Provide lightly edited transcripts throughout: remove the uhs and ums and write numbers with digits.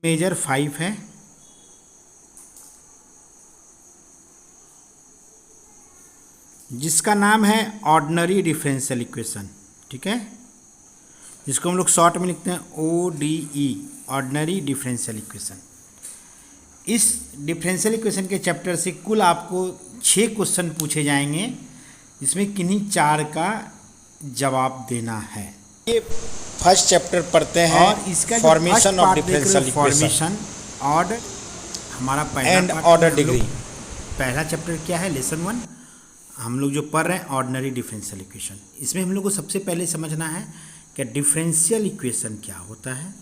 Major 5 है। जिसका नाम है ऑर्डिनरी डिफरेंशियल इक्वेशन। ठीक है, जिसको हम लोग शॉर्ट में लिखते हैं ODE, ऑर्डिनरी डिफरेंशियल इक्वेशन। इस डिफरेंशियल इक्वेशन के चैप्टर से कुल आपको 6 क्वेश्चन पूछे जाएंगे, इसमें किन्हीं 4 का जवाब देना है। ये फर्स्ट चैप्टर पढ़ते हैं और इसका formation of differential equation formation order हमारा एंड पहला ऑर्डर डिग्री। पहला चैप्टर क्या है, लेसन 1 हम लोग जो पढ़ रहे हैं ऑर्डिनरी डिफरेंशियल इक्वेशन। इसमें हम लोग को सबसे पहले समझना है कि डिफरेंशियल इक्वेशन क्या होता है।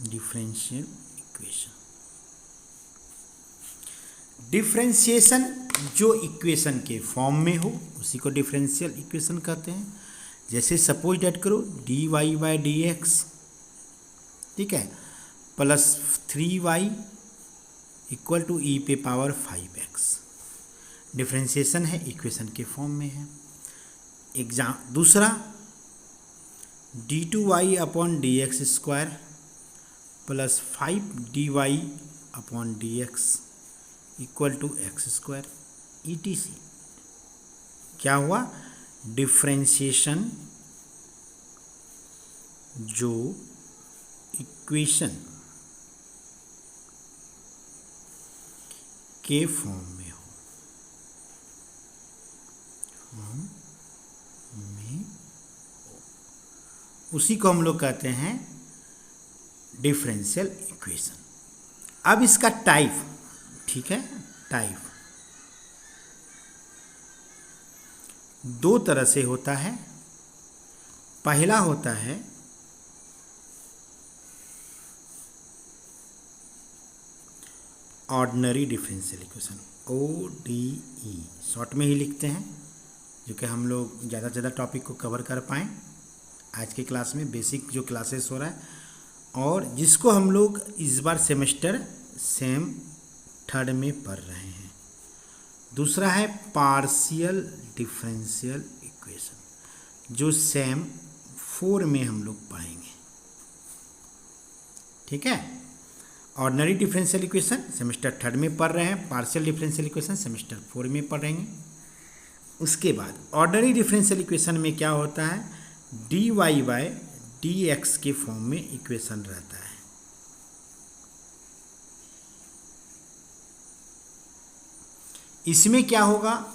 डिफरेंशियल इक्वेशन, डिफरेंशिएशन जो इक्वेशन के फॉर्म में हो उसी को डिफरेंशियल इक्वेशन कहते हैं। जैसे सपोज डेट करो dy/dx, ठीक है, plus 3y equal to e⁵x। Differentiation है, इक्वेशन के फॉर्म में है। एग्जाम दूसरा d2y/dx² plus 5dy/dx equal to x², etc। क्या हुआ, डिफरेंशिएशन जो इक्वेशन के फॉर्म में हो, उसी को हम लोग कहते हैं डिफरेंशियल इक्वेशन। अब इसका टाइप, ठीक है, टाइप 2 तरह से होता है। पहला होता है ordinary differential equation, ODE, short में ही लिखते हैं, जो कि हम लोग ज़्यादा से ज़्यादा टॉपिक को कवर कर पाएँ आज के क्लास में। बेसिक जो क्लासेस हो रहा है, और जिसको हम लोग इस बार सेमेस्टर सेम 3rd में पढ़ रहे हैं। दूसरा है पार्शियल डिफरेंशियल इक्वेशन, जो सेम 4 में हम लोग पढ़ेंगे। ठीक है, ordinary differential equation semester 3rd में पढ़ रहे हैं, पार्शियल डिफरेंशियल इक्वेशन सेमेस्टर 4 में पढ़ रहे हैं। उसके बाद ऑर्डिनरी डिफरेंशियल इक्वेशन में क्या होता है, dy/dx के फॉर्म में इक्वेशन रहता है। इसमें क्या होगा,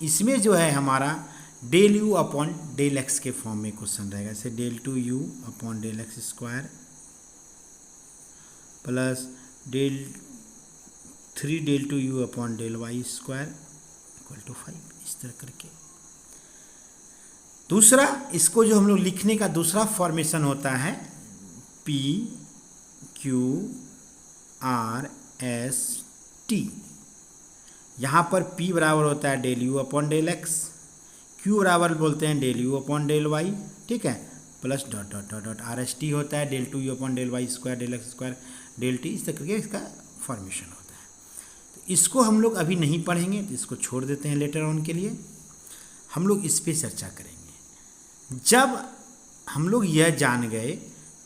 इसमें जो है हमारा ∂u/∂x के फॉर्म में क्वेश्चन रहेगा। जैसे ∂2u/∂x² plus 3 ∂2u/∂y² equal to 5, इस तरह करके। दूसरा, इसको जो हम लोग लिखने का दूसरा फॉर्मेशन होता है PQRST। यहाँ पर P बराबर होता है ∂u/∂x, Q बराबर बोलते हैं ∂u/∂y, ठीक है, plus dot dot dot dot RST होता है ∂2u/∂y², ∂x², ∂t, इस तरह के इसका फॉर्मेशन होता है। तो इसको हम लोग अभी नहीं पढ़ेंगे, तो इसको छोड़ देते हैं लेटर ऑन के लिए। हम लोग इस पर चर्चा करेंगे जब हम लोग यह जान गए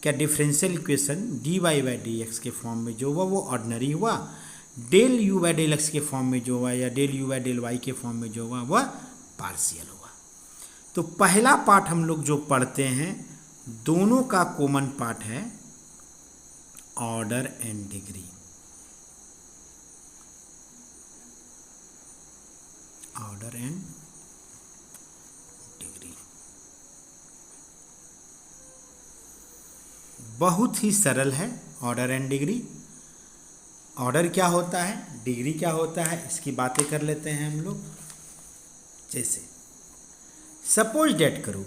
कि डिफरेंशियल इक्वेशन dy/dx के फॉर्म में जो हुआ वो ऑर्डिनरी हुआ, ∂u/∂x के फॉर्म में जो हुआ या ∂u/∂y के फॉर्म में जो हुआ वह पार्शियल हुआ। तो पहला पार्ट हम लोग जो पढ़ते हैं, दोनों का कॉमन पार्ट है order and degree. Order and degree बहुत ही सरल है। ऑर्डर एंड डिग्री, ऑर्डर क्या होता है, डिग्री क्या होता है, इसकी बातें कर लेते हैं हम लोग। जैसे सपोज डेट करो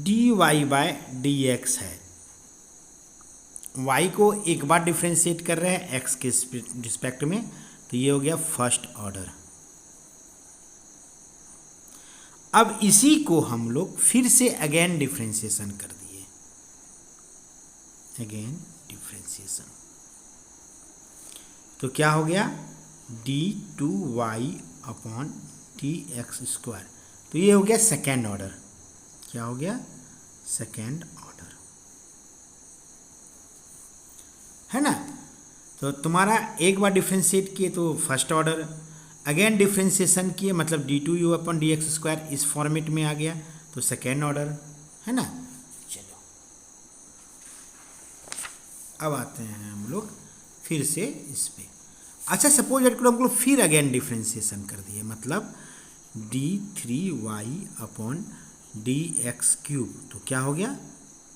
dy/dx है, y को एक बार डिफ्रेंशिएट कर रहे हैं x के रिस्पेक्ट में, तो ये हो गया फर्स्ट ऑर्डर। अब इसी को हम लोग फिर से अगेन डिफ्रेंशिएशन कर दिए, अगेन डिफ्रेंशिएशन, तो क्या हो गया d2y/dx²। तो ये हो गया सेकेंड ऑर्डर। क्या हो गया, सेकेंड ऑर्डर, है ना। तो तुम्हारा एक बार डिफ्रेंशिएट किए तो फर्स्ट ऑर्डर, अगेन डिफ्रेंशिएशन किए मतलब d2u/dx² इस फॉर्मेट में आ गया तो सेकेंड ऑर्डर, है ना। चलो अब आते हैं हम लोग फिर से इस पे। अच्छा सपोज दैट हम लोग फिर अगेन डिफ्रेंशिएशन कर दिए, मतलब d3y/dx³, तो क्या हो गया,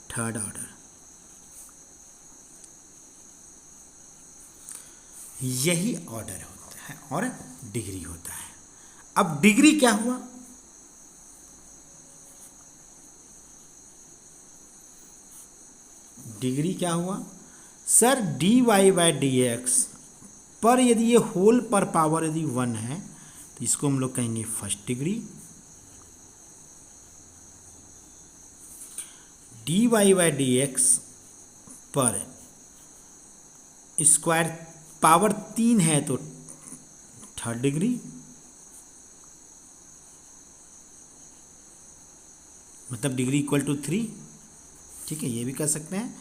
थर्ड ऑर्डर। यही ऑर्डर होता है और डिग्री होता है। अब डिग्री क्या हुआ, डिग्री क्या हुआ सर, dy/dx पर यदि ये होल पर पावर यदि 1 है तो इसको हम लोग कहेंगे फर्स्ट डिग्री, dy/dx पर स्क्वायर पावर 3 है तो थर्ड डिग्री, मतलब डिग्री इक्वल टू 3, ठीक है, ये भी कर सकते हैं।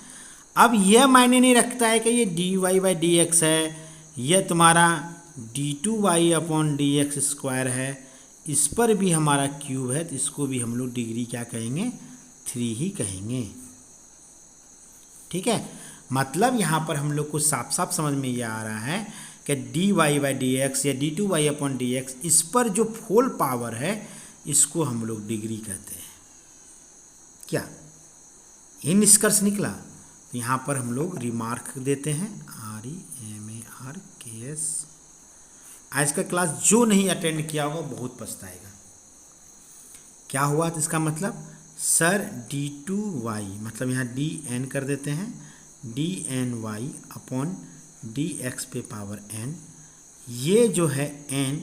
अब यह मायने नहीं रखता है कि ये dy/dx है, यह तुम्हारा d2y/dx² है, इस पर भी हमारा क्यूब है तो इसको भी हम लोग डिग्री क्या कहेंगे, 3 ही कहेंगे, ठीक है। मतलब यहाँ पर हम लोग को साफ साफ समझ में ये आ रहा है कि dy/dx या d2y/dx इस पर जो होल पावर है इसको हम लोग डिग्री कहते हैं। क्या ये निष्कर्ष निकला? तो यहाँ पर हम लोग रिमार्क देते हैं, REMARKS। आज का क्लास जो नहीं अटेंड किया होगा बहुत पछताएगा। क्या हुआ तो इसका मतलब सर d2y, मतलब यहाँ dn कर देते हैं, dny/dx पे पावर n, ये जो है n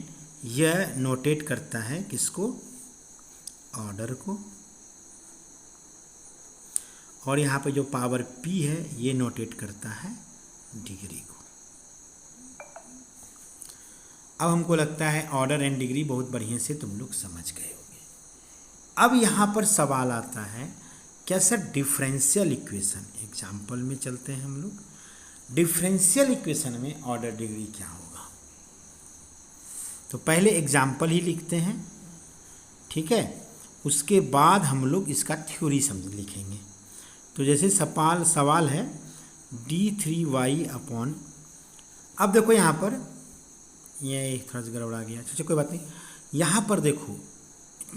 यह नोटेट करता है किसको, ऑर्डर को, और यहाँ पे जो पावर p है ये नोटेट करता है डिग्री को। अब हमको लगता है ऑर्डर एंड डिग्री बहुत बढ़िया से तुम लोग समझ गए होंगे। अब यहाँ पर सवाल आता है क्या सर डिफरेंशियल इक्वेशन, एग्जाम्पल में चलते हैं हम लोग। डिफरेंशियल इक्वेशन में ऑर्डर डिग्री क्या होगा, तो पहले एग्जाम्पल ही लिखते हैं, ठीक है, उसके बाद हम लोग इसका थ्योरी समझ लिखेंगे। तो जैसे सवाल है d3y/, अब देखो यहाँ पर ये थोड़ा सा गड़बड़ा गया, अच्छा कोई बात नहीं। यहाँ पर देखो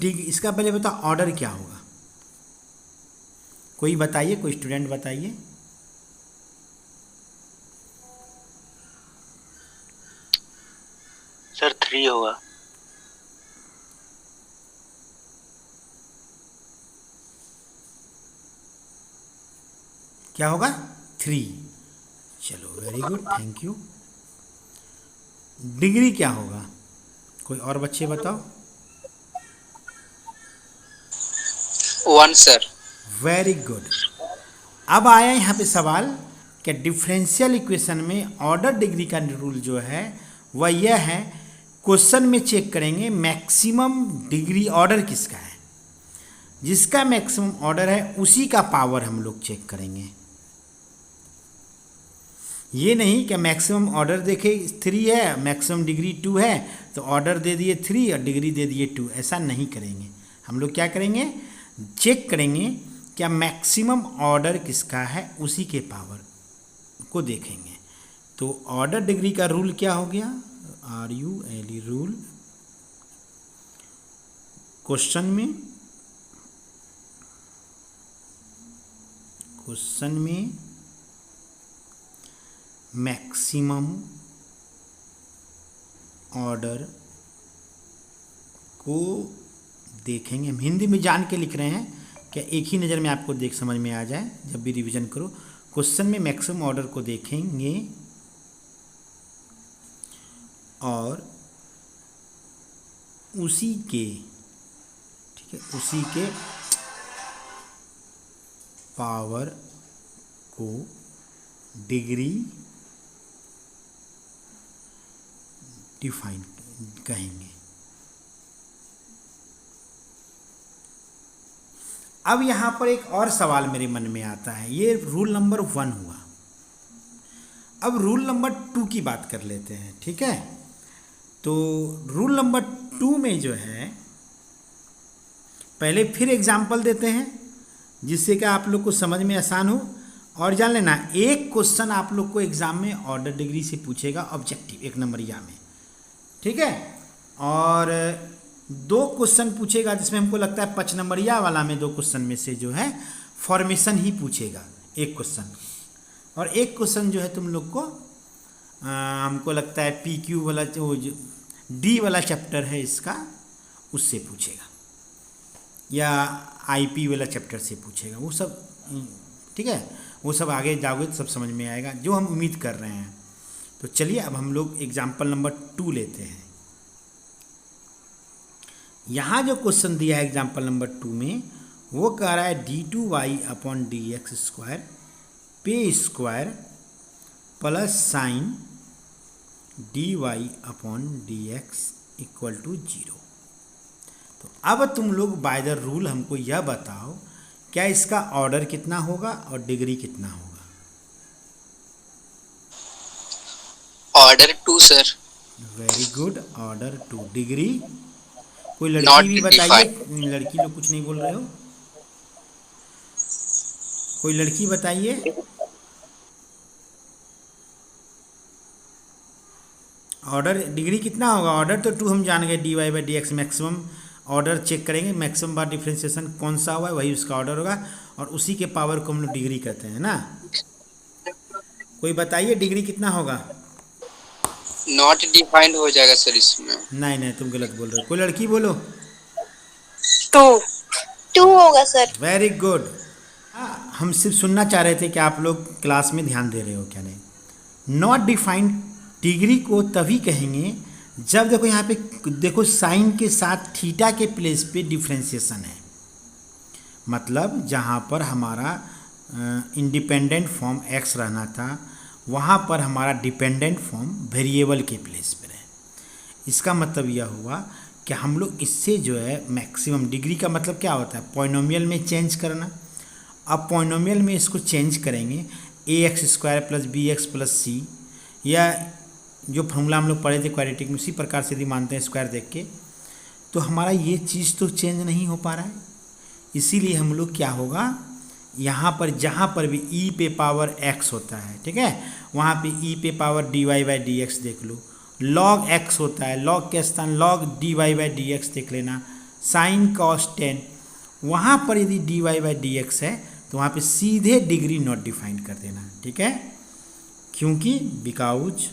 इसका पहले बताओ ऑर्डर क्या होगा, कोई बताइए, कोई स्टूडेंट बताइए। सर 3 होगा। क्या होगा, 3। चलो very good, thank you. Degree क्या होगा, कोई और बच्चे बताओ। 1 सर। Very good. अब आया यहाँ पे सवाल कि डिफरेंशियल इक्वेशन में ऑर्डर डिग्री का रूल जो है वह यह है, क्वेश्चन में चेक करेंगे मैक्सिमम डिग्री ऑर्डर किसका है, जिसका मैक्सिमम ऑर्डर है उसी का पावर हम लोग चेक करेंगे। ये नहीं कि मैक्सिमम ऑर्डर देखे 3 है, मैक्सिमम डिग्री 2 है तो ऑर्डर दे दिए 3 और डिग्री दे दिए 2, ऐसा नहीं करेंगे। हम लोग क्या करेंगे, चेक करेंगे क्या मैक्सिमम ऑर्डर किसका है उसी के पावर को देखेंगे। तो ऑर्डर डिग्री का रूल क्या हो गया, RULE रूल, क्वेश्चन में मैक्सिमम ऑर्डर को देखेंगे। हम हिंदी में जान के लिख रहे हैं क्या एक ही नज़र में आपको देख समझ में आ जाए, जब भी रिवीजन करो। क्वेश्चन में मैक्सिमम ऑर्डर को देखेंगे और उसी के, ठीक है, उसी के पावर को डिग्री डिफाइन कहेंगे। अब यहाँ पर एक और सवाल मेरे मन में आता है, ये रूल नंबर 1 हुआ। अब रूल नंबर 2 की बात कर लेते हैं, ठीक है। तो रूल नंबर 2 में जो है, पहले फिर एग्जाम्पल देते हैं जिससे कि आप लोग को समझ में आसान हो। और जान लेना, एक क्वेश्चन आप लोग को एग्जाम में ऑर्डर डिग्री से पूछेगा, ऑब्जेक्टिव 1 नंबरिया में, ठीक है। और 2 क्वेश्चन पूछेगा जिसमें हमको लगता है 5 नंबरिया वाला में 2 क्वेश्चन में से जो है फॉर्मेशन ही पूछेगा, एक क्वेश्चन। और एक क्वेश्चन जो है तुम लोग को हमको लगता है PQ वाला जो D वाला चैप्टर है इसका, उससे पूछेगा, या IP वाला चैप्टर से पूछेगा, वो सब ठीक है। वो सब आगे जाओगे तो सब समझ में आएगा, जो हम उम्मीद कर रहे हैं। तो चलिए अब हम लोग एग्जाम्पल नंबर 2 लेते हैं। यहाँ जो क्वेश्चन दिया है एग्जाम्पल नंबर 2 में, वो कह रहा है d2y/dx² पे स्क्वायर प्लस साइन dy/dx = 0। तो अब तुम लोग बाय द रूल हमको यह बताओ, क्या इसका ऑर्डर कितना होगा और डिग्री कितना होगा? Order 2 sir. Very good, order 2। Degree कोई लड़की Not भी बताइए, defined। लड़की लोग कुछ नहीं बोल रहे हो, कोई लड़की बताइए। ऑर्डर डिग्री कितना होगा? ऑर्डर तो 2 हम जान गए, dy/dx मैक्सिमम। ऑर्डर चेक करेंगे, मैक्सिमम बार डिफ्रेंशिएशन कौन सा हुआ है वही उसका ऑर्डर होगा, और उसी के पावर को हम लोग डिग्री कहते हैं ना। कोई बताइए डिग्री कितना होगा? नॉट डिफाइंड हो जाएगा सर इसमें। नहीं तुम गलत बोल रहे हो, कोई लड़की बोलो। 2 होगा सर। Very good. हम सिर्फ सुनना चाह रहे थे कि आप लोग क्लास में ध्यान दे रहे हो क्या नहीं। नॉट डिफाइंड डिग्री को तभी कहेंगे जब देखो यहाँ पे देखो साइन के साथ थीटा के प्लेस पे डिफ्रेंशिएशन है, मतलब जहाँ पर हमारा इंडिपेंडेंट फॉर्म x रहना था वहाँ पर हमारा डिपेंडेंट फॉर्म वेरिएबल के प्लेस पर है। इसका मतलब यह हुआ कि हम लोग इससे जो है मैक्सिमम डिग्री का मतलब क्या होता है, पॉलिनोमियल में चेंज करना। अब पॉलिनोमियल में इसको चेंज करेंगे ax² + bx + c, या जो फॉर्मूला हम लोग पढ़े थे क्वाड्रेटिक में, उसी प्रकार से यदि मानते हैं स्क्वायर देख के, तो हमारा ये चीज़ तो चेंज नहीं हो पा रहा है। इसीलिए हम लोग क्या होगा, यहाँ पर जहाँ पर भी e पे पावर x होता है, ठीक है, वहाँ पे e पे पावर dy/dx देख लो। log x होता है, log के स्थान log dy/dx देख लेना। sin cos tan, वहाँ पर यदि dy/dx है तो वहाँ पे सीधे डिग्री नॉट डिफाइंड कर देना, ठीक है। क्योंकि बिकॉज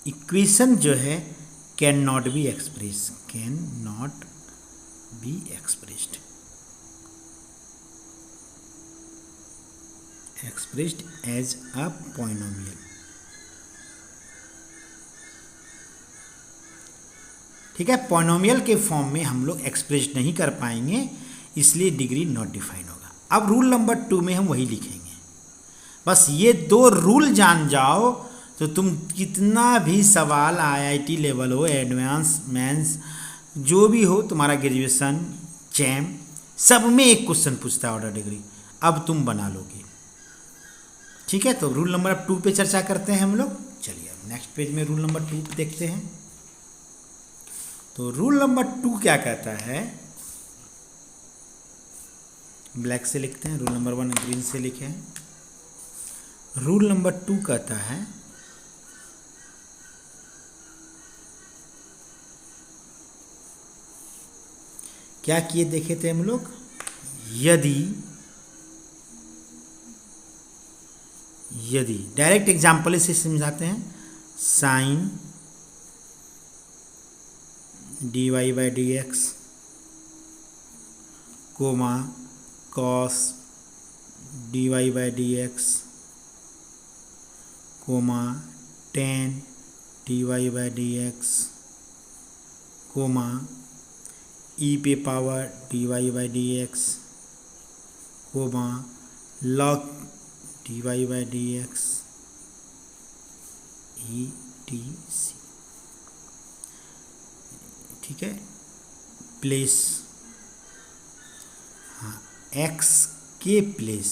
इक्वेशन जो है can not be expressed as a polynomial, ठीक है। पॉलिनोमियल के फॉर्म में हम लोग एक्सप्रेस नहीं कर पाएंगे, इसलिए डिग्री नॉट डिफाइन होगा। अब रूल नंबर 2 में हम वही लिखेंगे। बस ये 2 रूल जान जाओ तो तुम कितना भी सवाल IIT लेवल हो, एडवांस मेंस जो भी हो, तुम्हारा ग्रेजुएशन जैम सब में एक क्वेश्चन पूछता है ऑर्डर डिग्री, अब तुम बना लोगे, ठीक है। तो रूल नंबर 2 पे चर्चा करते हैं हम लोग। चलिए अब नेक्स्ट पेज में रूल नंबर 2 देखते हैं। तो रूल नंबर 2 क्या कहता है, ब्लैक से लिखते हैं, रूल नंबर 1 ग्रीन से लिखे हैं। रूल नंबर 2 कहता है क्या किए देखे थे हम लोग, यदि डायरेक्ट एग्जाम्पल से समझाते हैं, sine dy/dx comma cos dy/dx comma tan dy/dx comma e पे power dy/dx comma log dy/dx etc, ठीक है। प्लेस हाँ, एक्स के प्लेस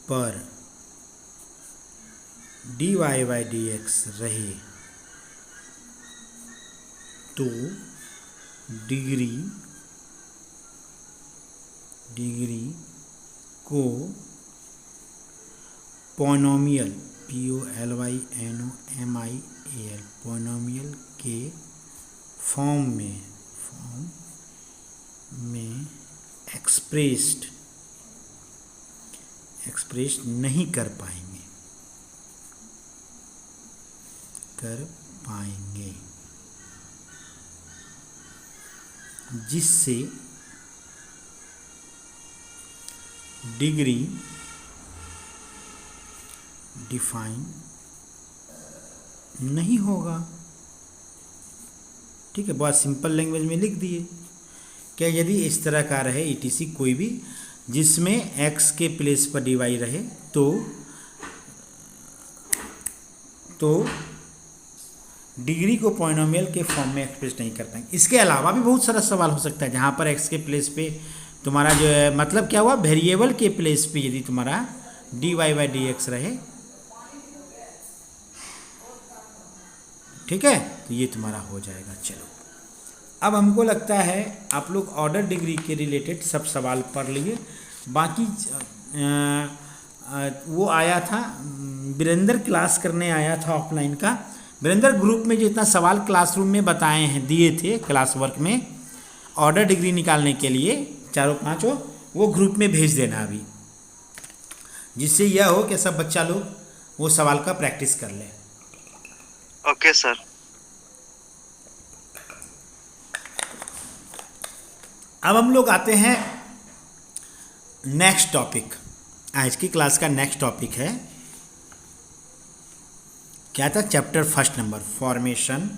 पर dy बाई डी एक्स रहे तो डिग्री को पोनोमियल POLYNOMIAL पोनोमियल के फॉर्म में एक्सप्रेस नहीं कर पाएंगे जिससे डिग्री डिफाइन नहीं होगा। ठीक है, बहुत सिंपल लैंग्वेज में लिख दिए। क्या यदि इस तरह का रहे ETC कोई भी जिसमें x के प्लेस पर dy रहे तो डिग्री को पॉलिनोमियल के फॉर्म में एक्सप्रेस नहीं कर पाएंगे। इसके अलावा भी बहुत सारा सवाल हो सकता है जहाँ पर x के प्लेस पे तुम्हारा जो है मतलब क्या हुआ, वेरिएबल के प्लेस पे यदि तुम्हारा dy बाई डी एक्स रहे, ठीक है, तो ये तुम्हारा हो जाएगा। चलो अब हमको लगता है आप लोग ऑर्डर डिग्री के रिलेटेड सब सवाल पढ़ लिए। बाकी वो आया था वीरेंद्र, क्लास करने आया था ऑफलाइन का। वीरेंद्र ग्रुप में जितना सवाल क्लासरूम में बताए हैं, दिए थे क्लास वर्क में ऑर्डर डिग्री निकालने के लिए चारों पांचों, वो ग्रुप में भेज देना अभी, जिससे यह हो कि सब बच्चा लोग वो सवाल का प्रैक्टिस कर ले। Okay sir. अब हम लोग आते हैं नेक्स्ट टॉपिक। आज की क्लास का नेक्स्ट टॉपिक है क्या था, chapter first number formation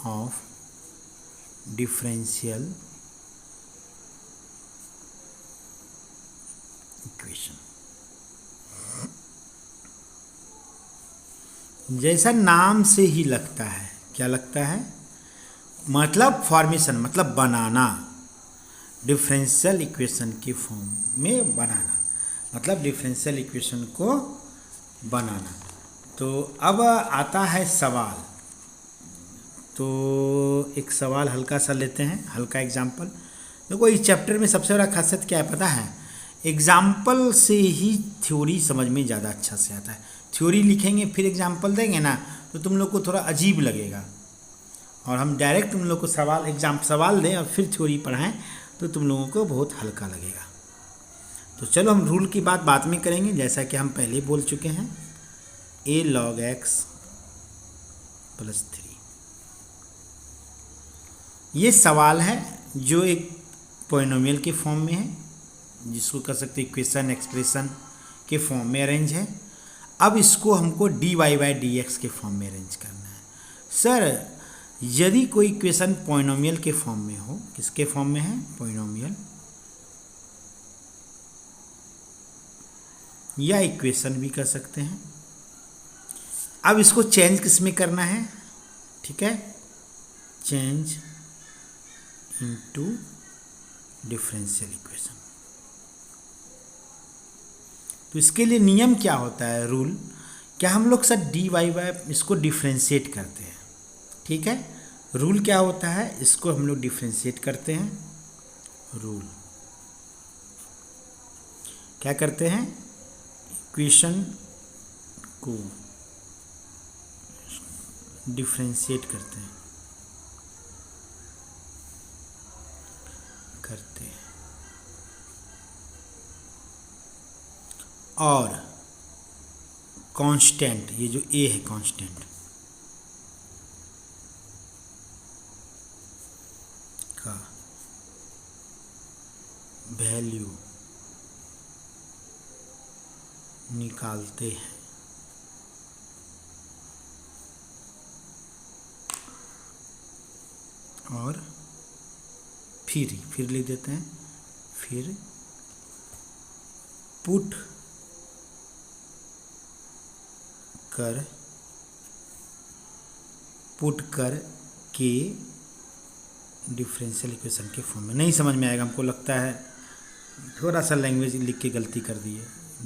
of differential equation. जैसा नाम से ही लगता है, क्या लगता है, मतलब फॉर्मेशन मतलब बनाना, डिफरेंशियल इक्वेशन के फॉर्म में बनाना, मतलब डिफरेंशियल इक्वेशन को बनाना। तो अब आता है सवाल। तो एक सवाल हल्का सा लेते हैं, हल्का एग्जाम्पल। देखो इस चैप्टर में सबसे बड़ा खासियत क्या है पता है, एग्जाम्पल से ही थ्योरी समझ में ज़्यादा अच्छा से आता है। थ्योरी लिखेंगे फिर एग्जाम्पल देंगे ना तो तुम लोग को थोड़ा अजीब लगेगा, और हम डायरेक्ट तुम लोग को सवाल दें और फिर थ्योरी पढ़ाएं तो तुम लोगों को बहुत हल्का लगेगा। तो चलो हम रूल की बात बाद में करेंगे, जैसा कि हम पहले बोल चुके हैं, a log x + 3। ये सवाल है जो एक पॉलिनोमियल के फॉर्म में है, जिसको कर सकते इक्वेशन एक्सप्रेशन के फॉर्म में अरेंज है। अब इसको हमको dy बाई डी एक्स के फॉर्म में अरेंज करना है। सर यदि कोई इक्वेशन पॉलिनोमियल के फॉर्म में हो, किसके फॉर्म में है, पॉलिनोमियल या इक्वेशन भी कर सकते हैं। अब इसको चेंज किस में करना है, ठीक है, चेंज इनटू डिफरेंशियल इक्वेशन। तो इसके लिए नियम क्या होता है, रूल क्या, हम लोग सर dy बाई इसको डिफ्रेंशिएट करते हैं, ठीक है। रूल क्या होता है, इसको हम लोग डिफ्रेंशिएट करते हैं। रूल क्या करते हैं, इक्वेशन को डिफ्रेंशिएट करते हैं और कांस्टेंट, ये जो a है कांस्टेंट का वैल्यू निकालते हैं। और फिर लिख देते हैं, फिर पुट कर के डिफरेंशियल इक्वेशन के फॉर्म में। नहीं समझ में आएगा, हमको लगता है थोड़ा सा लैंग्वेज लिख के गलती कर दी है।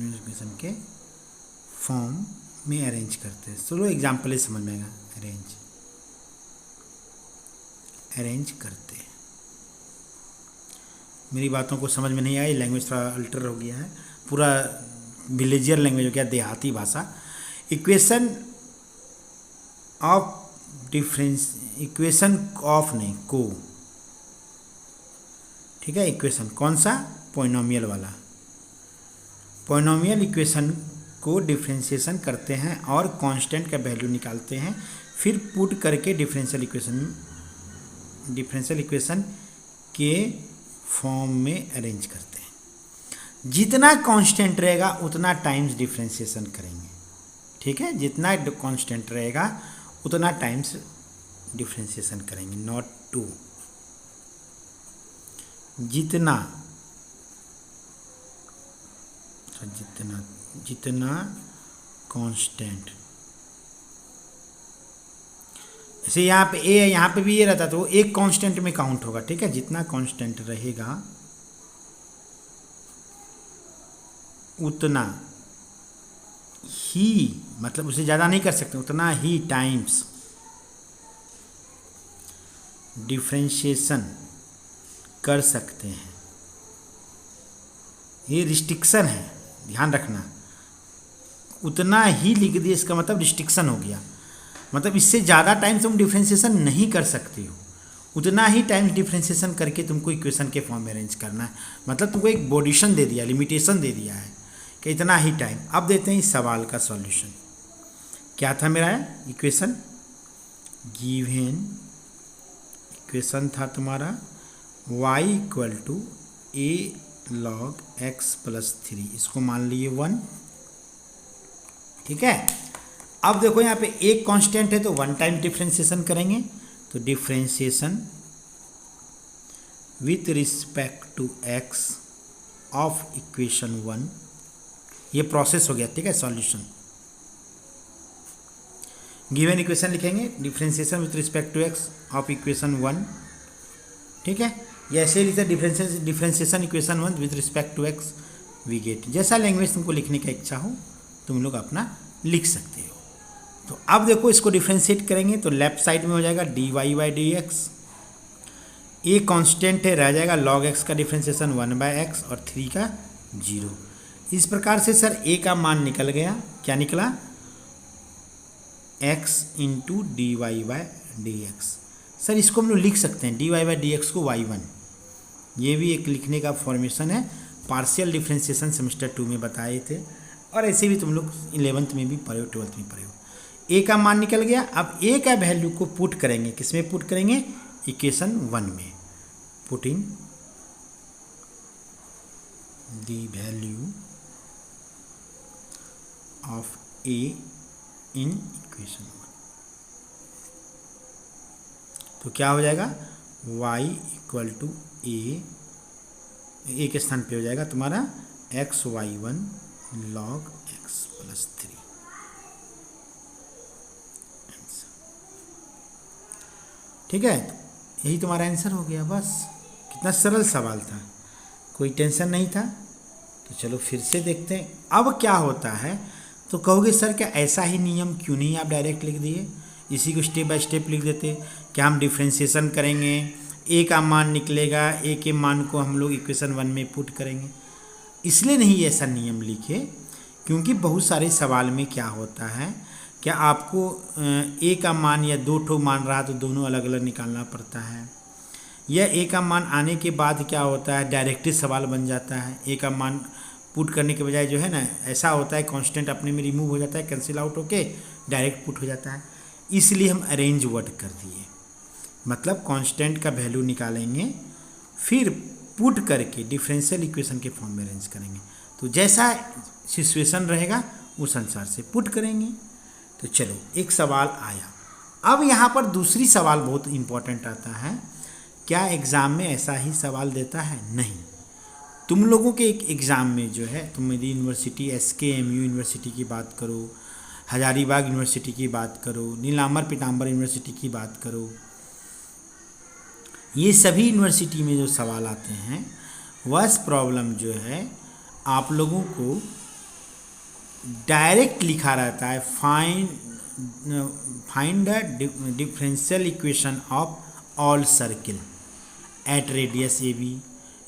इक्वेशन के फॉर्म में अरेंज करते हैं। चलो एग्जाम्पल ही समझ में आएगा। अरेंज करते हैं। मेरी बातों को समझ में नहीं आई, लैंग्वेज थोड़ा अल्टर हो गया है, पूरा विलेजियर लैंग्वेज हो गया, देहाती भाषा। इक्वेशन ऑफ नहीं को, ठीक है। इक्वेशन कौन सा? पॉलिनोमियल वाला। पॉलिनोमियल इक्वेशन को डिफरेंशिएशन करते हैं और कांस्टेंट का वैल्यू निकालते हैं, फिर पुट करके डिफरेंशियल इक्वेशन के फॉर्म में अरेंज करते हैं। जितना कांस्टेंट रहेगा उतना टाइम्स डिफरेंशिएशन करेंगे, ठीक है। जितना कांस्टेंट रहेगा उतना टाइम्स डिफरेंशिएशन करेंगे। नॉट टू, जितना कांस्टेंट, जैसे यहाँ पे ए है, यहाँ पे भी ये रहता तो एक कांस्टेंट में काउंट होगा, ठीक है। जितना कांस्टेंट रहेगा उतना ही, मतलब उसे ज़्यादा नहीं कर सकते, उतना ही टाइम्स डिफरेंशिएशन कर सकते हैं। ये रिस्ट्रिक्शन है, ध्यान रखना। उतना ही लिख दिए, इसका मतलब रिस्ट्रिक्शन हो गया, मतलब इससे ज़्यादा टाइम तुम डिफरेंशिएशन नहीं कर सकते हो। उतना ही टाइम डिफरेंशिएशन करके तुमको इक्वेशन के फॉर्म में अरेंज करना है। मतलब तुमको एक बॉडिशन दे दिया, लिमिटेशन दे दिया है कि इतना ही टाइम। अब देते हैं इस सवाल का सॉल्यूशन। क्या था मेरा इक्वेशन? गिवन इक्वेशन था तुम्हारा y equal to a log x plus 3, इसको मान लिए 1, ठीक है। अब देखो यहाँ पे एक कांस्टेंट है तो वन टाइम डिफरेंशिएशन करेंगे, तो differentiation with respect to x of equation 1, ये प्रोसेस हो गया, ठीक है। सॉल्यूशन गिवन इक्वेशन लिखेंगे, differentiation with respect to x of equation 1, ठीक है। ये ऐसे लिखते differentiation equation 1 with respect to x we get. जैसा लैंग्वेज तुमको लिखने का इच्छा हो तुम लोग अपना लिख सकते हो। तो अब देखो इसको डिफरेंशिएट करेंगे तो लेफ्ट साइड में हो जाएगा dy/dx। ए कांस्टेंट है, रह जाएगा log x का डिफरेंशिएशन 1/x और 3 का 0। इस प्रकार से सर a का मान निकल गया, क्या निकला? x into dy/dx। सर इसको हम लोग लिख सकते हैं dy/dx को y1, ये भी एक लिखने का फॉर्मेशन है। पार्शियल डिफरेंशिएशन सेमेस्टर 2 में बताए थे, और ऐसे भी तुम लोग 11th में भी पढ़े हो, 12th में पढ़े हो। a का मान निकल गया। अब a का वैल्यू को पुट करेंगे, किस में पुट करेंगे? इक्वेशन 1 में। Put in the value of a in equation 1, तो क्या हो जाएगा? y इक्वल टू a के स्थान पे हो जाएगा तुम्हारा xy1 log x प्लस 3। ठीक है, यही तुम्हारा आंसर हो गया। बस कितना सरल सवाल था, कोई टेंशन नहीं था। तो चलो फिर से देखते हैं अब क्या होता है। तो कहोगे सर क्या ऐसा ही नियम क्यों नहीं आप डायरेक्ट लिख दिए, इसी को स्टेप बाय स्टेप लिख देते। क्या हम डिफ्रेंशिएशन करेंगे, ए का मान निकलेगा, ए के मान को हम लोग इक्वेशन 1 में पुट करेंगे। इसलिए नहीं ऐसा नियम लिखे क्योंकि बहुत सारे सवाल में क्या होता है, क्या आपको ए का मान या 2 ठो मान रहा तो दोनों अलग अलग निकालना पड़ता है, या ए का मान आने के बाद क्या होता है डायरेक्टली सवाल बन जाता है। ए का मान पुट करने के बजाय जो है ना, ऐसा होता है कांस्टेंट अपने में रिमूव हो जाता है, कैंसिल आउट होके डायरेक्ट पुट हो जाता है। इसलिए हम अरेंज वर्ड कर दिए, मतलब कांस्टेंट का वैल्यू निकालेंगे फिर पुट करके डिफरेंशियल इक्वेशन के फॉर्म में अरेंज करेंगे। तो जैसा सिचुएशन रहेगा उस अनुसार से पुट करेंगे। तो चलो एक सवाल आया। अब यहाँ पर दूसरी सवाल बहुत इम्पोर्टेंट आता है। क्या एग्ज़ाम में ऐसा ही सवाल देता है? नहीं। तुम लोगों के एक एग्ज़ाम में जो है, तुम मेरी यूनिवर्सिटी SKMU यूनिवर्सिटी की बात करो, हजारीबाग यूनिवर्सिटी की बात करो, नीलांबर पीताम्बर यूनिवर्सिटी की बात करो, ये सभी यूनिवर्सिटी में जो सवाल आते हैं वह प्रॉब्लम जो है आप लोगों को डायरेक्ट लिखा रहता है, find the differential equation of all circle at radius A B,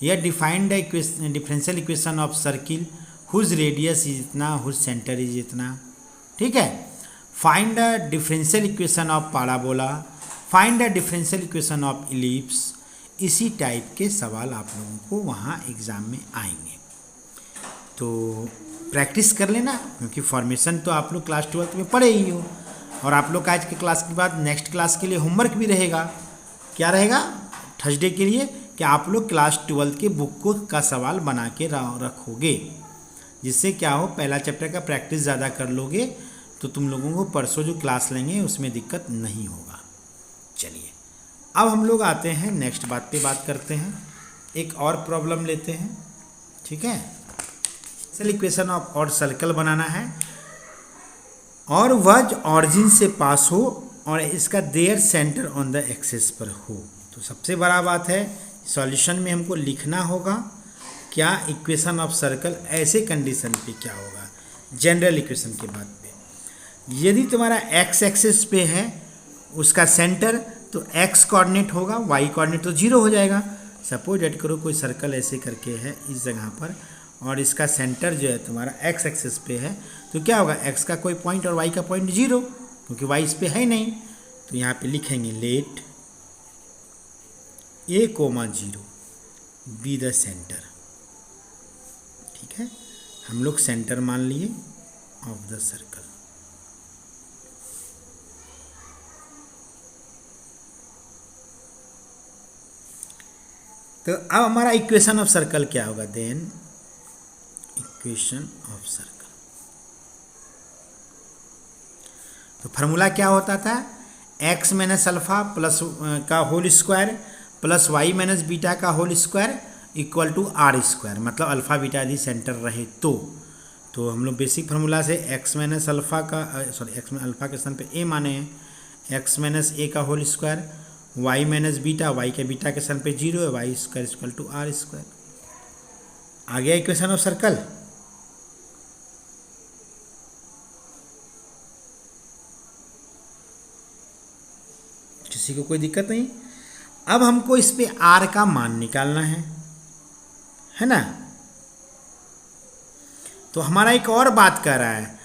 या defined the differential equation of circle whose radius is इतना, हुज सेंटर इज इतना, ठीक है। Find the differential equation of parabola, find the differential equation of ellipse, इसी type के सवाल आप लोगों को वहाँ एग्ज़ाम में आएंगे। तो प्रैक्टिस कर लेना, क्योंकि फॉर्मेशन तो आप लोग क्लास 12 में पढ़े ही हो, और आप लोग आज के क्लास के बाद नेक्स्ट क्लास के लिए होमवर्क भी रहेगा। क्या रहेगा थर्सडे के लिए, कि आप लोग क्लास 12 के बुक को का सवाल बना के रखोगे, जिससे क्या हो, पहला चैप्टर का प्रैक्टिस ज़्यादा कर लोगे तो तुम लोगों को परसों जो क्लास लेंगे उसमें दिक्कत नहीं होगा। चलिए अब हम लोग आते हैं नेक्स्ट बात पे बात करते हैं, एक और प्रॉब्लम लेते हैं, ठीक है। इक्वेशन ऑफ और सर्कल बनाना है और वह ऑरिजिन से पास हो और इसका there centre on the axis पर हो। तो सबसे बड़ा बात है सॉल्यूशन में हमको लिखना होगा क्या इक्वेशन ऑफ सर्कल ऐसे कंडीशन पे क्या होगा, जनरल इक्वेशन के बाद पे। यदि तुम्हारा एक्स एक्सिस पे है उसका सेंटर तो एक्स कोऑर्डिनेट होगा, वाई कोऑर्डिनेट तो 0 हो जाएगा। सपोज डेट करो कोई सर्कल ऐसे करके है इस जगह पर और इसका सेंटर जो है तुम्हारा एक्स एक्सिस पे है, तो क्या होगा, एक्स का कोई पॉइंट और वाई का पॉइंट 0, क्योंकि वाई इस पे है नहीं। तो यहाँ पे लिखेंगे let a, 0 be the centre, ठीक है। हम लोग सेंटर मान लिए ऑफ द सर्कल। तो अब हमारा इक्वेशन ऑफ सर्कल क्या होगा, देन इक्वेशन ऑफ सर्कल। तो फार्मूला क्या होता था, x माइनस अल्फा प्लस का whole square plus y minus beta का whole square equal to are square, मतलब अल्फा बीटा यदि सेंटर रहे तो हम लोग बेसिक फार्मूला से x माइनस अल्फा का x में अल्फा के स्थान पे a माने हैं, x माइनस a का whole square, y minus beta, y के बीटा के स्थान पे 0 है, y square equal to are square. आ गया इक्वेशन ऑफ सर्कल। किसी को कोई दिक्कत नहीं। अब हमको इस पे r का मान निकालना है ना। तो हमारा एक और बात कर रहा है,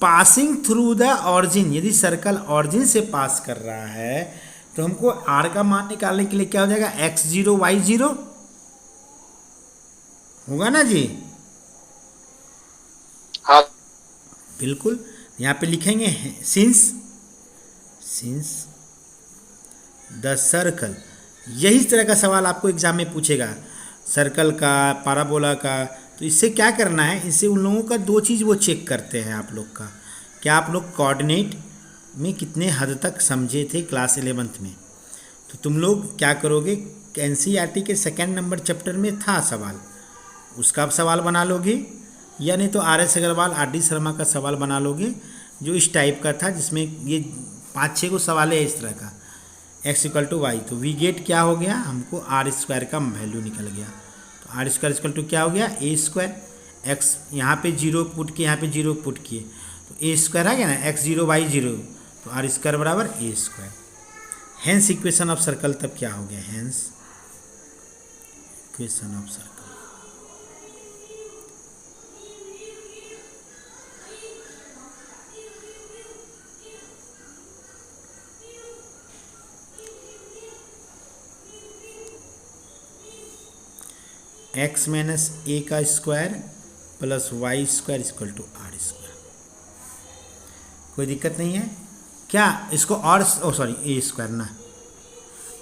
पासिंग थ्रू द ऑरिजिन, यदि सर्कल ऑरिजिन से पास कर रहा है तो हमको r का मान निकालने के लिए क्या हो जाएगा, x0 y0 होगा ना जी। हाँ बिल्कुल, यहाँ पे लिखेंगे सिंस द सर्कल। यही तरह का सवाल आपको एग्जाम में पूछेगा, सर्कल का, पैराबोला का। तो इससे क्या करना है, इससे उन लोगों का 2 चीज़ वो चेक करते हैं आप लोग का, क्या आप लोग कोऑर्डिनेट में कितने हद तक समझे थे क्लास 11th में। तो तुम लोग क्या करोगे, NCERT के 2nd नंबर चैप्टर में था सवाल, उसका आप सवाल बना लोगे, या नहीं तो RS अग्रवाल RD शर्मा का सवाल बना लोगे जो इस टाइप का था, जिसमें ये 5-6 को सवाल है इस तरह का, x इक्वल टू वाई। तो वी गेट क्या हो गया, हमको आर स्क्वायर का वैल्यू निकल गया। तो आर स्क्वायर इक्वल टू क्या हो गया, ए स्क्वायर, एक्स यहाँ पे 0 पुट किए, यहाँ पे 0 पुट किए तो ए स्क्वायर आ गया ना, x0 y0, तो आर स्क्वायर बराबर a square. Hence equation of circle तब क्या हो गया, hence equation of circle. x minus a का square plus y square equal to are square. कोई दिक्कत नहीं है क्या, इसको और ए स्क्वायर ना,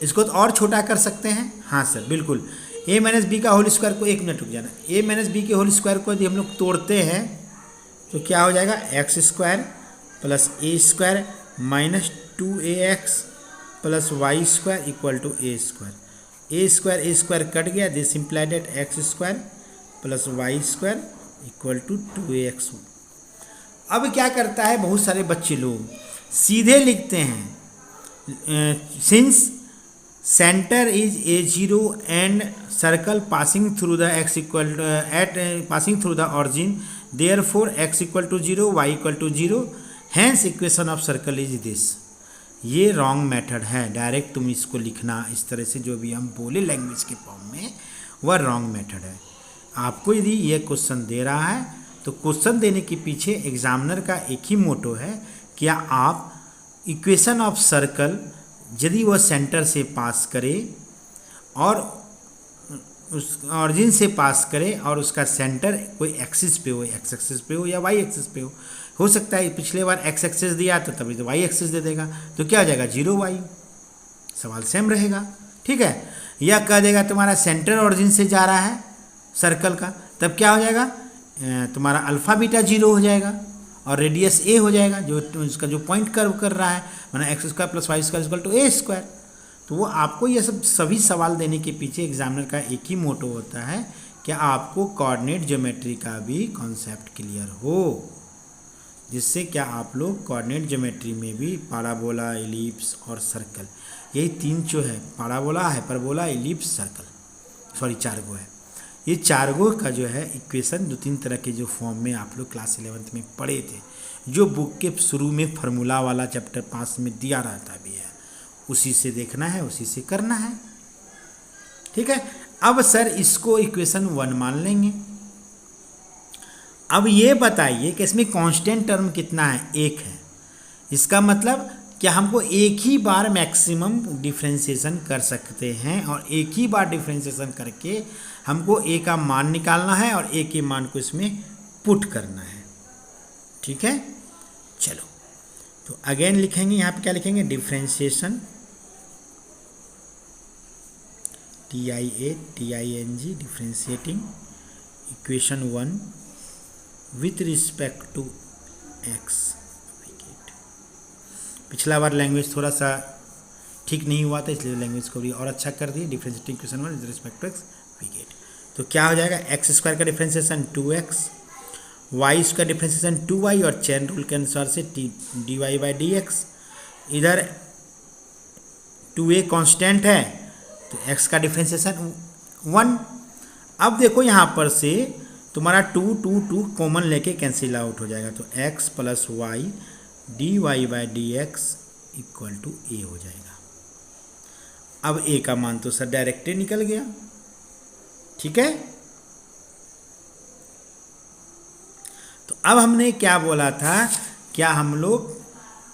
इसको तो और छोटा कर सकते हैं। हाँ सर बिल्कुल, a माइनस बी का होल स्क्वायर को, 1 मिनट रुक जाना, a माइनस बी के होल स्क्वायर को यदि हम लोग तोड़ते हैं तो क्या हो जाएगा, x square plus a square minus 2ax plus y square equal to a square. A square cut गया, this implied at x square plus y square equal to 2ax। अब क्या करता है बहुत सारे बच्चे लोग सीधे लिखते हैं since centre is A0 and circle passing through the x equal at passing through the origin therefore x equal to 0 y equal to 0 hence equation of circle is this. ये रॉन्ग मेथड है, direct तुम इसको लिखना इस तरह से जो भी हम बोले लैंग्वेज के फॉर्म में वह रॉन्ग मेथड है। आपको यदि ये क्वेश्चन दे रहा है तो क्वेश्चन देने के पीछे एग्जामिनर का एक ही मोटो है, क्या आप इक्वेशन ऑफ सर्कल यदि वह सेंटर से पास करे और उस ऑरिजिन से पास करे और उसका सेंटर कोई एक्सिस पे हो, एक्स एक्सिस पे हो या वाई एक्सिस पे हो सकता है पिछले बार एक्स एक्सिस दिया तो तभी तो वाई एक्सिस दे देगा, तो क्या हो जाएगा 0 y, सवाल सेम रहेगा। ठीक है, या कह देगा तुम्हारा सेंटर ऑरिजिन से जा रहा है सर्कल का, तब क्या हो जाएगा तुम्हारा अल्फा बीटा 0 हो जाएगा और रेडियस a हो जाएगा, जो इसका जो पॉइंट कर्व कर रहा है माना x square plus y square equal to a square. तो वो आपको ये सब सभी सवाल देने के पीछे एग्जामिनर का एक ही मोटो होता है कि आपको कोऑर्डिनेट ज्योमेट्री का भी कॉन्सेप्ट क्लियर हो, जिससे क्या आप लोग कोऑर्डिनेट ज्योमेट्री में भी पैराबोला, एलिप्स और सर्कल, यही तीन जो है parabola, hyperbola, ellipse, circle, sorry 4 गो है, ये 4 गो का जो है इक्वेशन 2-3 तरह के जो फॉर्म में आप लोग क्लास 11th में पढ़े थे, जो बुक के शुरू में फार्मूला वाला चैप्टर 5 में दिया रहता भी है, उसी से देखना है, उसी से करना है। ठीक है, अब सर इसको इक्वेशन 1 मान लेंगे। अब ये बताइए कि इसमें कांस्टेंट टर्म कितना है, 1 है। इसका मतलब कि हमको एक ही बार मैक्सिमम डिफ्रेंशिएशन कर सकते हैं और एक ही बार डिफ्रेंशिएशन करके हमको a का मान निकालना है और a के मान को इसमें पुट करना है। ठीक है, चलो तो अगेन लिखेंगे, यहाँ पे क्या लिखेंगे, differentiation TIATING differentiating equation 1 with respect to x। पिछला बार लैंग्वेज थोड़ा सा ठीक नहीं हुआ था, इसलिए लैंग्वेज को भी और अच्छा कर दिए। Differentiating equation 1 with respect to x we get, तो क्या हो जाएगा x स्क्वायर का डिफ्रेंशिएशन 2x, y का डिफ्रेंशिएशन 2y और चेन रूल के अनुसार से dy/dx। इधर 2a कांस्टेंट है तो x का डिफ्रेंशिएशन 1। अब देखो यहाँ पर से तुम्हारा 2 कॉमन लेके कैंसिल आउट हो जाएगा, तो x plus y dy/dx equal to a हो जाएगा। अब a का मान तो सर डायरेक्ट निकल गया। ठीक है, तो अब हमने क्या बोला था, क्या हम लोग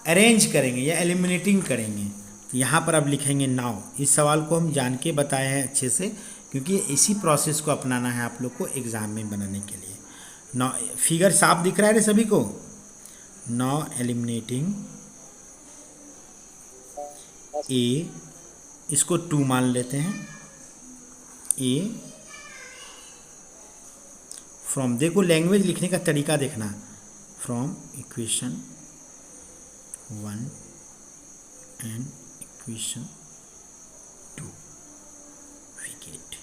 अरेंज करेंगे या एलिमिनेटिंग करेंगे, तो यहाँ पर अब लिखेंगे नाउ। इस सवाल को हम जान के बताए हैं अच्छे से, क्योंकि इसी प्रोसेस को अपनाना है आप लोग को एग्ज़ाम में बनाने के लिए। नाउ फिगर साफ दिख रहा है सभी को। नाउ एलिमिनेटिंग a, इसको 2 मान लेते हैं, a फ्रॉम, देखो लैंग्वेज लिखने का तरीका देखना, from equation 1 and equation 2 we get.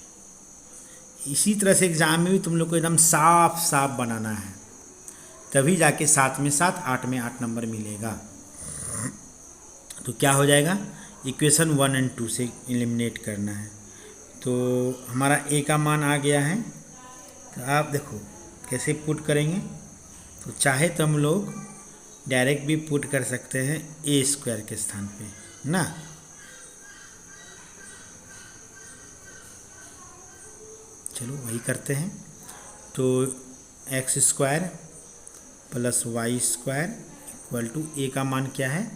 इसी तरह से एग्जाम में भी तुम लोग को एकदम साफ साफ बनाना है, तभी जाके 7 में 7, 8 में 8 नंबर मिलेगा। तो क्या हो जाएगा, इक्वेशन 1 एंड 2 से एलिमिनेट करना है, तो हमारा a का मान आ गया है। तो आप देखो कैसे पुट करेंगे, तो चाहे तो हम लोग डायरेक्ट भी पुट कर सकते हैं a स्क्वायर के स्थान पे ना। चलो वही करते हैं, तो x square plus y square equal to a का मान क्या है,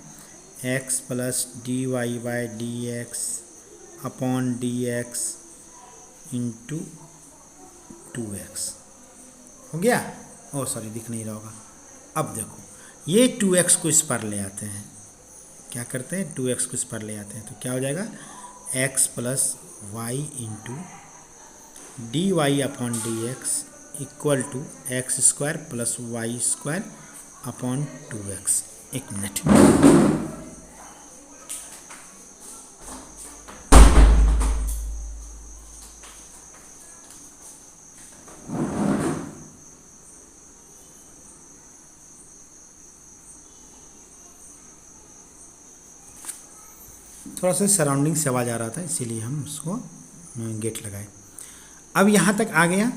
x plus dy/dx upon dx into 2x हो गया। ओ सॉरी दिख नहीं रहा होगा। अब देखो ये 2x को इस पर ले आते हैं, क्या करते हैं 2x को इस पर ले आते हैं, तो क्या हो जाएगा x plus y into dy upon dx equal to x square plus y square upon 2x। एक मिनट, थोड़ा सा सराउंडिंग से आवाज़ आ रहा था, इसीलिए हम उसको गेट लगाए। अब यहाँ तक आ गया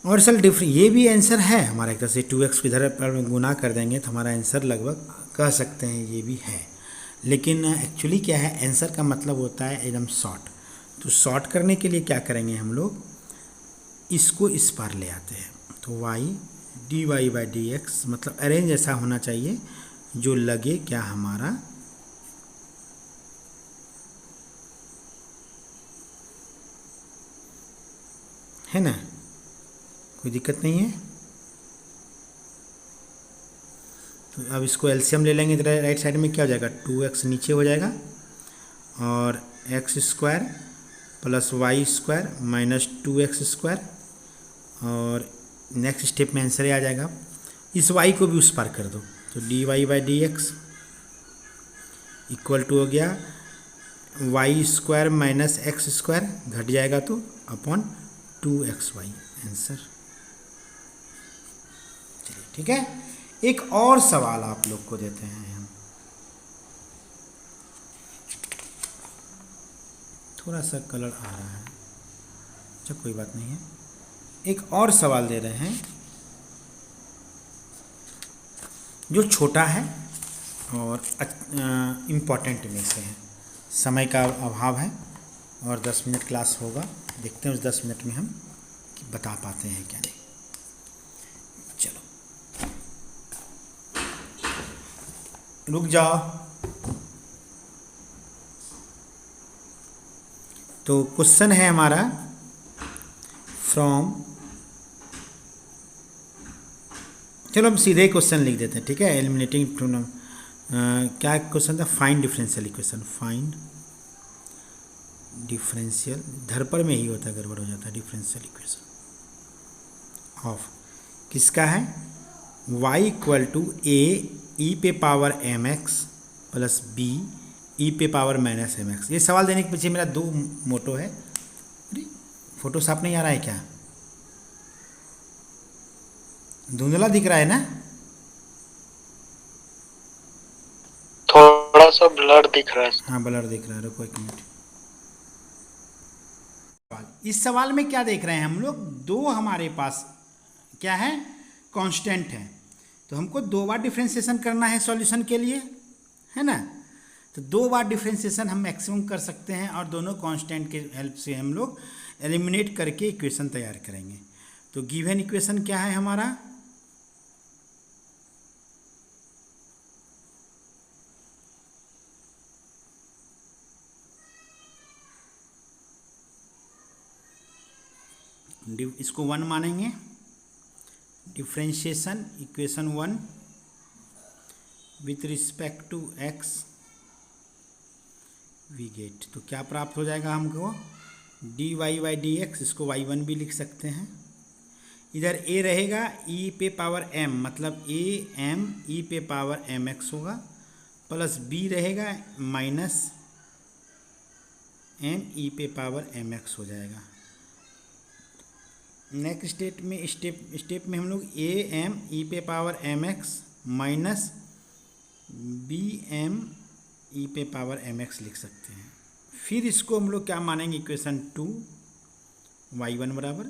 और सल डिफरेंट, ये भी आंसर है हमारा एक तरह से। 2x को इधर पर गुना कर देंगे तो हमारा आंसर लगभग कह सकते हैं ये भी है। लेकिन एक्चुअली क्या है, आंसर का मतलब होता है एकदम शॉर्ट। तो शॉर्ट करने के लिए क्या करेंगे हम लोग, इसको इस पार ले आते हैं। तो y dy/dx मतलब अरेंज ऐसा होना चाहिए जो लगे क्या हमारा है ना, कोई दिक्कत नहीं है। तो अब इसको एलसीएम ले लेंगे तो राइट साइड में क्या हो जाएगा, 2x नीचे हो जाएगा और x² plus y² minus 2x²। और नेक्स्ट स्टेप में आंसर आ जाएगा। इस y को भी उस पार कर दो तो dy/dx इक्वल टू हो गया y² माइनस x² घट जाएगा तो अपॉन 2xy आंसर। चलिए ठीक है, एक और सवाल आप लोग को देते हैं हम। थोड़ा सा कलर आ रहा है, अच्छा कोई बात नहीं है। एक और सवाल दे रहे हैं जो छोटा है और इम्पॉर्टेंट में से है। समय का अभाव है और 10 मिनट क्लास होगा, देखते हैं उस 10 मिनट में हम बता पाते हैं क्या नहीं। चलो रुक जाओ। तो क्वेश्चन है हमारा फ्रॉम, चलो हम सीधे क्वेश्चन लिख देते हैं, ठीक है। एलिमिनेटिंग क्या क्वेश्चन था, find differential equation. Find differential, धर पर में ही होता है, गड़बड़ हो जाता है। डिफरेंशियल इक्वेशन ऑफ किसका है, y equal to a e पे power mx plus b e पे पावर माइनस mx। ये सवाल देने के पीछे मेरा दो मोटो है। अरे फोटो साफ नहीं आ रहा है क्या, धुंधला दिख रहा है ना, थोड़ा सा ब्लर दिख रहा है। हाँ ब्लर दिख रहा है, रुको एक मिनट। इस सवाल में क्या देख रहे हैं हम लोग, दो हमारे पास क्या है, कांस्टेंट है। तो हमको 2 बार डिफरेंशिएशन करना है सॉल्यूशन के लिए, है ना। तो 2 बार डिफरेंशिएशन हम मैक्सिमम कर सकते हैं और दोनों कांस्टेंट के हेल्प से हम लोग एलिमिनेट करके इक्वेशन तैयार करेंगे। तो गिवन इक्वेशन क्या है हमारा, इसको 1 मानेंगे, differentiation equation 1 with respect to x we get. तो क्या प्राप्त हो जाएगा हमको, dy/dx, इसको y1 भी लिख सकते हैं। इधर a रहेगा e पे पावर m, मतलब a m e पे पावर mx होगा, प्लस b रहेगा माइनस m e पे पावर mx हो जाएगा। नेक्स्ट स्टेप में हम लोग a m e पे power mx minus b m e पे पावर mx लिख सकते हैं। फिर इसको हम लोग क्या मानेंगे, इक्वेशन 2 y1 बराबर।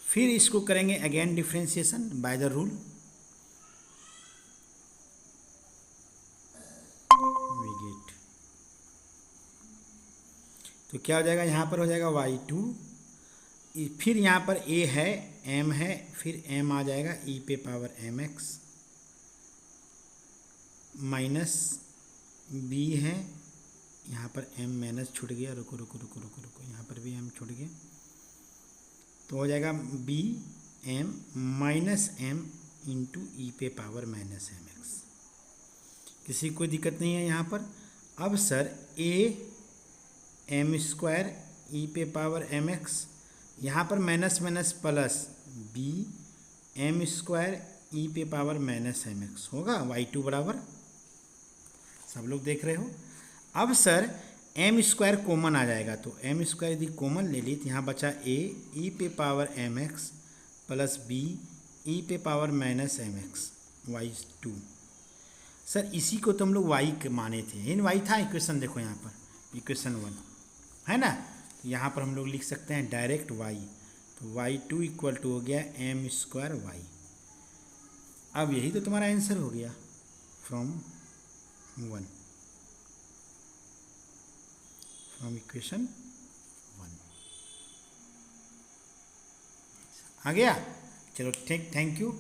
फिर इसको करेंगे again differentiation by the rule, we get. तो क्या हो जाएगा, यहाँ पर हो जाएगा y2, फिर यहाँ पर a है m है, फिर m आ जाएगा e पे पावर mx माइनस b है, यहाँ पर m माइनस छूट गया, रुको रुको रुको रुको रुको, यहाँ पर भी m छूट गया। तो हो जाएगा b m minus m into e पे पावर माइनस mx। किसी को दिक्कत नहीं है यहाँ पर। अब सर a m² ई पे पावर mx, यहाँ पर minus minus plus b m² ई पे पावर माइनस mx होगा, y2 बराबर। सब लोग देख रहे हो। अब सर m² कॉमन आ जाएगा, तो m² यदि कॉमन ले ली तो यहाँ बचा a e पे power mx plus b e पे power minus mx y2। Sir इसी को तो हम लोग वाई के माने थे, इन वाई था इक्वेशन, देखो यहाँ पर इक्वेशन 1 है ना, तो यहाँ पर हम लोग लिख सकते हैं डायरेक्ट वाई, तो y2 इक्वल टू हो गया एम स्क्वायर वाई। अब यही तो तुम्हारा आंसर हो गया फ्रॉम इक्वेशन 1 आ गया। चलो ठीक, थैंक यू।